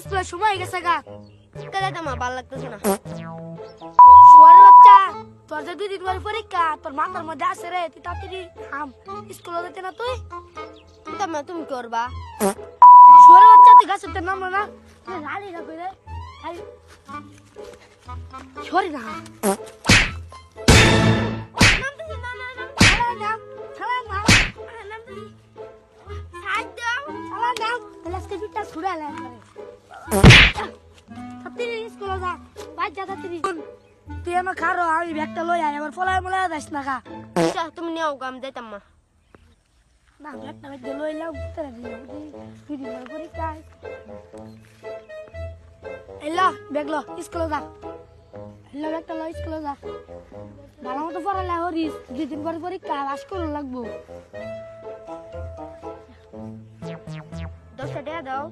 স্কুলে সময় হয়ে গেছে গা। কাজে তোমার ভালো লাগতেছে না। শুয়ারের বাচ্চা, তোর যে 2 দিন পরে পরীক্ষা, তোর মাথার মধ্যে আছে রে, তুই তাড়াতাড়ি থাম। স্কুলে যেতে না তুই? তুমি করবা? শুয়ারের বাচ্চা, তুই গাছের তো নামলো না, তুই লালি না কই রে? সরি না। তুই আমার খারো, আমি ব্যাগটা লই আয়, আবার ফলায় মলায় যাস না খা। আচ্ছা তুমি নিও গো, আমি যাইতাম না। না ব্যাগটা ব্যাগ লইলাম, তোরা দিলাম, তুই দিবার পরীক্ষা। এলো ব্যাগ লো, স্কুলে যা। এলো ব্যাগটা লো, স্কুলে যা। ভালো মতো পড়ালে হরিস, 2 দিন পরে পরীক্ষা, পাস করুন লাগবো। 10 টাকা দাও।